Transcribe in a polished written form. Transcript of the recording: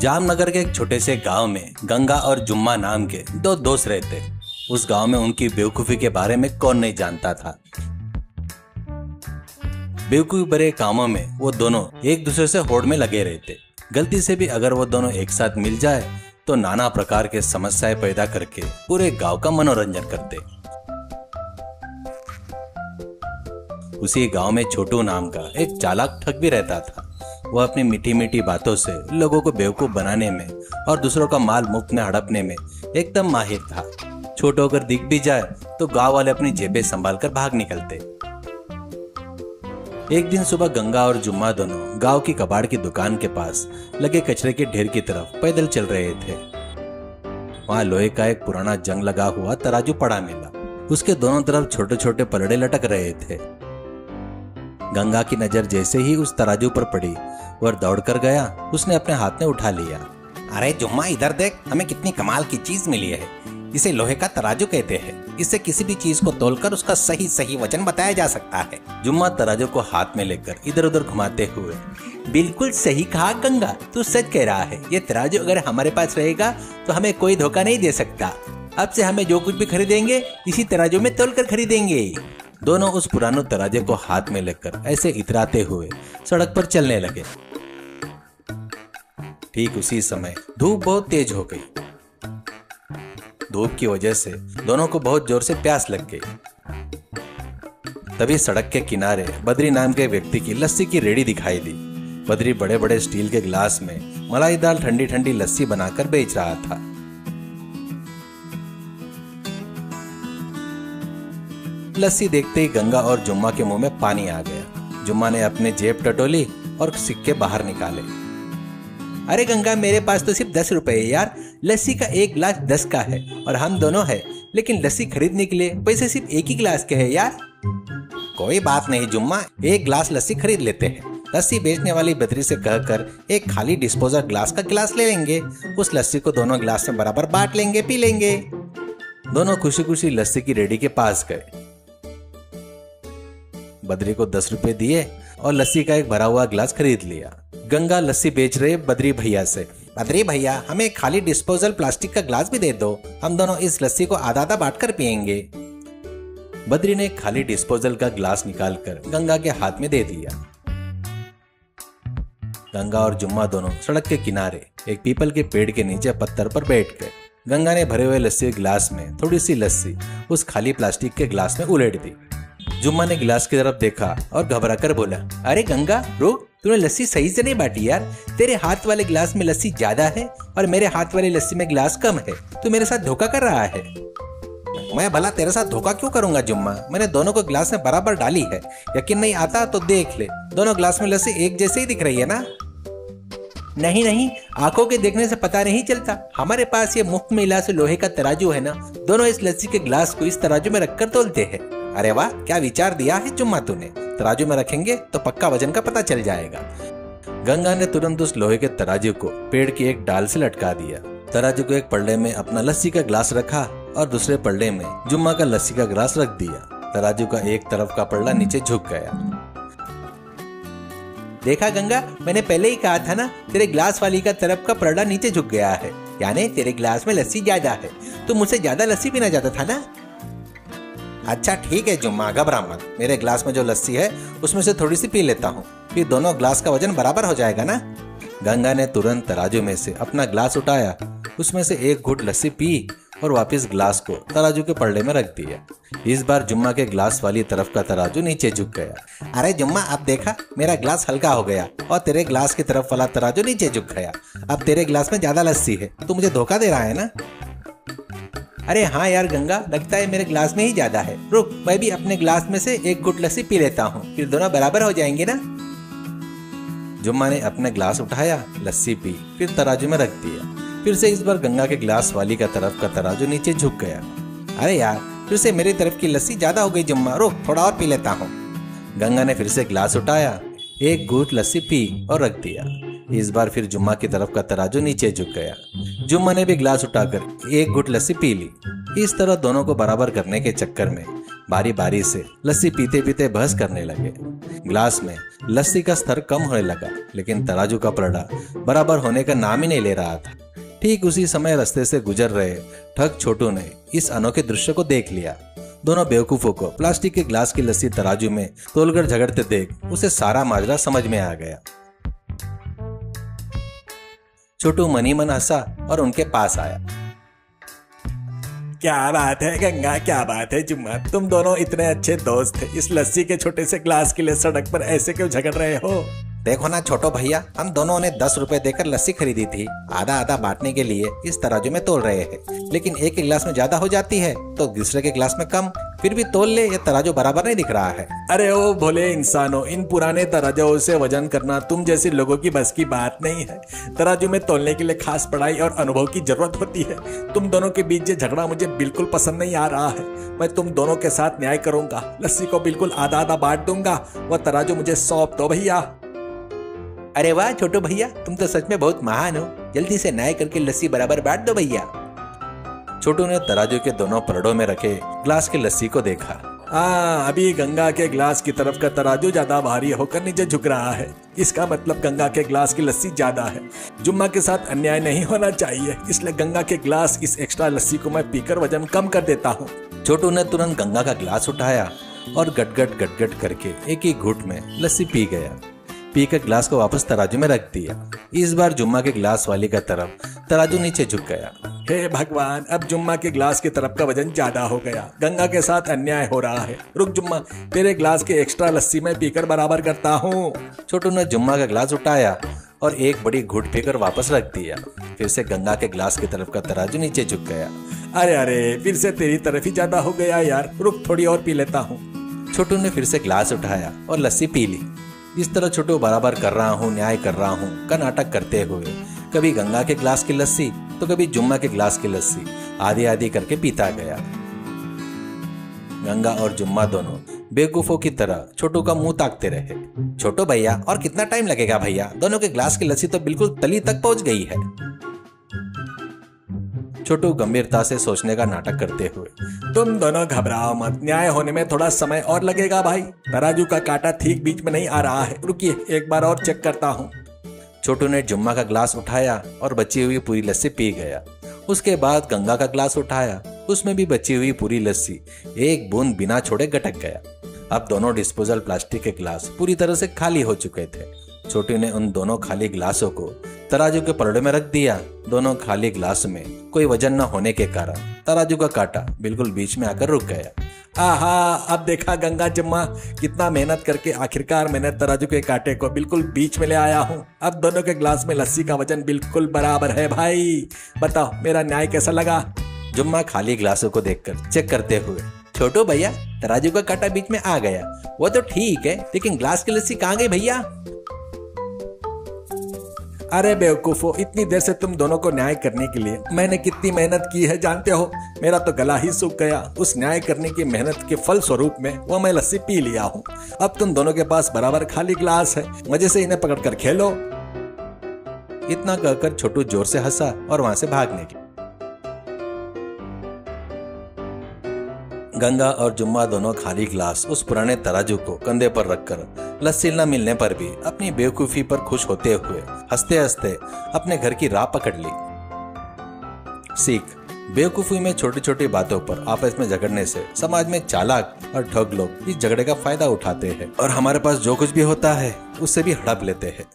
जामनगर के एक छोटे से गांव में गंगा और जुम्मा नाम के दो दोस्त रहते। उस गांव में उनकी बेवकूफी के बारे में कौन नहीं जानता था। बेवकूफी भरे कामों में वो दोनों एक दूसरे से होड़ में लगे रहते। गलती से भी अगर वो दोनों एक साथ मिल जाए तो नाना प्रकार के समस्याएं पैदा करके पूरे गांव का मनोरंजन करते। उसी गांव में छोटू नाम का एक चालाक ठग भी रहता था। वह अपनी मीठी मीठी बातों से लोगों को बेवकूफ बनाने में और दूसरों का माल मुफ्त में हड़पने में एकदम माहिर था। छोटू अगर दिख भी जाए तो गांव वाले अपनी जेबें संभाल कर भाग निकलते। एक दिन सुबह गंगा और जुम्मा दोनों गांव की कबाड़ की दुकान के पास लगे कचरे के ढेर की तरफ पैदल चल रहे थे। वहां लोहे का एक पुराना जंग लगा हुआ तराजू पड़ा मिला। उसके दोनों तरफ छोटे छोटे पलड़े लटक रहे थे। गंगा की नजर जैसे ही उस तराजू पर पड़ी वह दौड़कर गया। उसने अपने हाथ में उठा लिया। अरे जुम्मा इधर देख, हमें कितनी कमाल की चीज मिली है। इसे लोहे का तराजू कहते हैं। इससे किसी भी चीज को तोलकर उसका सही सही वजन बताया जा सकता है। जुम्मा तराजू को हाथ में लेकर इधर उधर घुमाते हुए, बिल्कुल सही कहा गंगा, तू सच कह रहा है। ये तराजू अगर हमारे पास रहेगा तो हमें कोई धोखा नहीं दे सकता। अब से हमें जो कुछ भी खरीदेंगे इसी तराजू में तोलकर खरीदेंगे। दोनों उस पुराने तराजू को हाथ में लेकर ऐसे इतराते हुए सड़क पर चलने लगे। ठीक उसी समय धूप बहुत तेज हो गई। धूप की वजह से दोनों को बहुत जोर से प्यास लग गई। तभी सड़क के किनारे बद्री नाम के व्यक्ति की लस्सी की रेडी दिखाई दी। बद्री बड़े बड़े स्टील के ग्लास में मलाईदार ठंडी ठंडी लस्सी बनाकर बेच रहा था। लस्सी देखते ही गंगा और जुम्मा के मुंह में पानी आ गया। जुम्मा ने अपने जेब टटोली और सिक्के बाहर निकाले। अरे गंगा, मेरे पास तो सिर्फ 10 रुपए है यार। लस्सी का एक गिलास 10 का है और हम दोनों है, लेकिन लस्सी खरीदने के लिए पैसे सिर्फ एक ही गिलास के है यार। कोई बात नहीं जुम्मा, एक गिलास लस्सी खरीद लेते हैं। लस्सी बेचने वाली बद्री से कहकर एक खाली डिस्पोजल ग्लास का गिलास ले लेंगे। उस लस्सी को दोनों गिलास में बराबर बांट लेंगे, पी लेंगे। दोनों खुशी खुशी लस्सी की रेडी के पास गए। बद्री को 10 रुपए दिए और लस्सी का एक भरा हुआ गिलास खरीद लिया। गंगा लस्सी बेच रहे बद्री भैया से, बद्री भैया, हमें खाली डिस्पोजल प्लास्टिक का ग्लास भी दे दो। हम दोनों इस लस्सी को आधा आधा बांटकर पियेंगे। बद्री ने खाली डिस्पोजल का ग्लास निकालकर गंगा के हाथ में दे दिया। गंगा और जुम्मा दोनों सड़क के किनारे एक पीपल के पेड़ के नीचे पत्थर पर बैठ गए। गंगा ने भरे हुए लस्सी गिलास में थोड़ी सी लस्सी उस खाली प्लास्टिक के गिलास में उलेट दी। जुम्मा ने गिलास की तरफ देखा और घबरा कर बोला, अरे गंगा रुक, तूने लस्सी सही से नहीं बांटी यार। तेरे हाथ वाले गिलास में लस्सी ज्यादा है और मेरे हाथ वाले लस्सी में गिलास कम है। तू मेरे साथ धोखा कर रहा है। मैं भला तेरे साथ धोखा क्यों करूंगा जुम्मा? मैंने दोनों को गिलास में बराबर डाली है। यकीन नहीं आता तो देख ले, दोनों गिलास में लस्सी एक जैसे ही दिख रही है ना। नहीं नहीं, आंखों के देखने से पता नहीं चलता। हमारे पास ये मुफ्त में इलाज लोहे का तराजू है ना। दोनों इस लस्सी के गिलास को इस तराजू में रखकर तोलते हैं। अरे वाह, क्या विचार दिया है जुम्मा तूने। तराजू में रखेंगे तो पक्का वजन का पता चल जाएगा। गंगा ने तुरंत उस लोहे के तराजू को पेड़ की एक डाल से लटका दिया। तराजू को एक पल्ले में अपना लस्सी का गिलास रखा और दूसरे पल्ले में जुम्मा का लस्सी का गिलास रख दिया। तराजू का एक तरफ का पल्ला नीचे झुक गया। देखा गंगा, मैंने पहले ही कहा था ना, तेरे गिलास वाली का तरफ का पल्ला नीचे झुक गया है, यानी तेरे गिलास में लस्सी ज्यादा है। तू मुझसे ज्यादा लस्सी पीना चाहता था ना। अच्छा ठीक है जुम्मा, घबरा मत। मेरे गिलास में जो लस्सी है उसमें से थोड़ी सी पी लेता हूँ, फिर दोनों गिलास का वजन बराबर हो जाएगा ना। गंगा ने तुरंत तराजू में से अपना गिलास उठाया, उसमें से एक घूंट लस्सी पी और वापस गिलास को तराजू के पल्ले में रख दिया। इस बार जुम्मा के गिलास वाली तरफ का तराजू नीचे झुक गया। अरे जुम्मा, अब देखा, मेरा गिलास हल्का हो गया और तेरे गिलास की तरफ वाला तराजू नीचे झुक गया। अब तेरे गिलास में ज्यादा लस्सी है। तू मुझे धोखा दे रहा है ना। अरे हाँ यार गंगा, लगता है मेरे गिलास में ही ज्यादा है। रुक, मैं भी अपने गिलास में से एक घुट लस्सी पी लेता हूँ, फिर दोनों बराबर हो जाएंगे ना। जुम्मा ने अपने गिलास उठाया, लस्सी पी, फिर तराजू में रख दिया। फिर से इस बार गंगा के गिलास वाली का तरफ का तराजू नीचे झुक गया। अरे यार, फिर से मेरी तरफ की लस्सी ज्यादा हो गई जुम्मा। रुक, थोड़ा और पी लेता हूँ। गंगा ने फिर से गिलास उठाया, एक घूंट लस्सी पी और रख दिया। इस बार फिर जुम्मा की तरफ का तराजू नीचे झुक गया। जुम्मा ने भी गिलास उठाकर एक घूंट लस्सी पी ली। इस तरह दोनों को बराबर करने के चक्कर में बारी बारी से लस्सी पीते पीते बहस करने लगे। ग्लास में लस्सी का स्तर कम होने लगा, लेकिन तराजू का पलड़ा बराबर होने का नाम ही नहीं ले रहा था। ठीक उसी समय रास्ते से गुजर रहे ठग छोटू ने इस अनोखे दृश्य को देख लिया। दोनों बेवकूफों को प्लास्टिक के ग्लास की लस्सी तराजू में तोलकर झगड़ते देख उसे सारा माजरा समझ में आ गया। छोटू मनी मन हंसा और उनके पास आया। क्या बात है गंगा, क्या बात है जुम्मा, तुम दोनों इतने अच्छे दोस्त थे, इस लस्सी के छोटे से ग्लास के लिए सड़क पर ऐसे क्यों झगड़ रहे हो? देखो ना छोटो भैया, हम दोनों ने 10 रुपए देकर लस्सी खरीदी थी। आधा आधा बांटने के लिए इस तराजू में तोल रहे हैं, लेकिन एक के गिलास में ज्यादा हो जाती है तो दूसरे के गिलास में कम। फिर भी तोल ले, ये तराजू बराबर नहीं दिख रहा है। अरे ओ भोले इंसानों, इन पुराने तराजों से वजन करना तुम जैसे लोगों की बस की बात नहीं है। तराजू में तोलने के लिए खास पढ़ाई और अनुभव की जरूरत होती है। तुम दोनों के बीच ये झगड़ा मुझे बिल्कुल पसंद नहीं आ रहा है। मैं तुम दोनों के साथ न्याय करूंगा, लस्सी को बिल्कुल आधा आधा बांट दूंगा। वह तराजू मुझे सौंप दो भैया। अरे वाह छोटू भैया, तुम तो सच में बहुत महान हो। जल्दी से न्याय करके लस्सी बराबर बांट दो भैया। छोटू ने तराजू के दोनों पलड़ों में रखे ग्लास की लस्सी को देखा। अभी गंगा के ग्लास की तरफ का तराजू ज्यादा भारी होकर नीचे झुक रहा है। इसका मतलब गंगा के ग्लास की लस्सी ज्यादा है। जुम्मा के साथ अन्याय नहीं होना चाहिए, इसलिए गंगा के ग्लास इस एक्स्ट्रा लस्सी को मैं पीकर वजन कम कर देता हूँ। छोटू ने तुरंत गंगा का ग्लास उठाया और गटगट करके एक ही घूंट में लस्सी पी गया। पीकर ग्लास को वापस तराजू में रख दिया। इस बार जुम्मा के ग्लास वाली का तरफ तराजू नीचे झुक गया। हे भगवान, अब जुम्मा के ग्लास की तरफ का वजन ज्यादा हो गया। गंगा के साथ अन्याय हो रहा है। रुक जुम्मा, तेरे ग्लास के एक्स्ट्रा लस्सी में पीकर बराबर करता हूँ। छोटू ने जुम्मा का ग्लास उठाया और एक बड़ी घूंट पीकर वापस रख दिया। फिर से गंगा के ग्लास की तरफ का तराजू नीचे झुक गया। अरे फिर से तेरी तरफ ही ज्यादा हो गया यार, रुक थोड़ी और पी लेता हूँ। छोटू ने फिर से ग्लास उठाया और लस्सी पी ली। इस तरह छोटू बराबर कर रहा हूँ, न्याय कर रहा हूँ का नाटक करते हुए कभी गंगा के ग्लास की लस्सी तो कभी जुम्मा के ग्लास की लस्सी आधी आधी करके पीता गया। गंगा और जुम्मा दोनों बेवकूफों की तरह छोटू का मुंह ताकते रहे। छोटो भैया, और कितना टाइम लगेगा भैया? दोनों के ग्लास की लस्सी तो बिल्कुल तली तक पहुंच गई है। छोटू गंभीरता से सोचने का नाटक करते हुए, तुम दोनों घबराओ मत, न्याय होने में थोड़ा समय और लगेगा भाई। तराजू का कांटा ठीक बीच में नहीं आ रहा है, रुकिए एक बार और चेक करता हूँ। छोटू ने जुम्मा का ग्लास उठाया और बची हुई पूरी लस्सी पी गया। उसके बाद गंगा का ग्लास उठाया, उसमें भी बची हुई पूरी लस्सी एक बूंद बिना छोड़े गटक गया। अब दोनों डिस्पोजल प्लास्टिक के ग्लास पूरी तरह से खाली हो चुके थे। छोटू ने उन दोनों खाली ग्लासों को तराजू के पलड़े में रख दिया। दोनों खाली ग्लास में कोई वजन न होने के कारण तराजू का कांटा बिल्कुल बीच में आकर रुक गया। आहा, अब देखा गंगा जुम्मा, कितना मेहनत करके आखिरकार मैंने तराजू के कांटे को बिल्कुल बीच में ले आया हूँ। अब दोनों के ग्लास में लस्सी का वजन बिल्कुल बराबर है भाई। बताओ मेरा न्याय कैसा लगा? जुम्मा खाली ग्लासों को देखकर चेक करते हुए, छोटो भैया, तराजू का कांटा बीच में आ गया, वो तो ठीक है, लेकिन ग्लास की लस्सी कहाँ गई भैया? अरे बेवकूफो, इतनी देर से तुम दोनों को न्याय करने के लिए मैंने कितनी मेहनत की है जानते हो? मेरा तो गला ही सूख गया। उस न्याय करने की मेहनत के फल स्वरूप में वो मैं लस्सी पी लिया हूँ। अब तुम दोनों के पास बराबर खाली ग्लास है, मजे से इन्हें पकड़कर खेलो। इतना कहकर छोटू जोर से हंसा और वहां से भागने लगा। गंगा और जुम्मा दोनों खाली ग्लास उस पुराने तराजू को कंधे पर रखकर लस्सी न मिलने पर भी अपनी बेवकूफी पर खुश होते हुए हंसते हंसते अपने घर की राह पकड़ ली। सीख, बेवकूफी में छोटी छोटी बातों पर आपस में झगड़ने से समाज में चालाक और ठग लोग इस झगड़े का फायदा उठाते हैं और हमारे पास जो कुछ भी होता है उससे भी हड़प लेते हैं।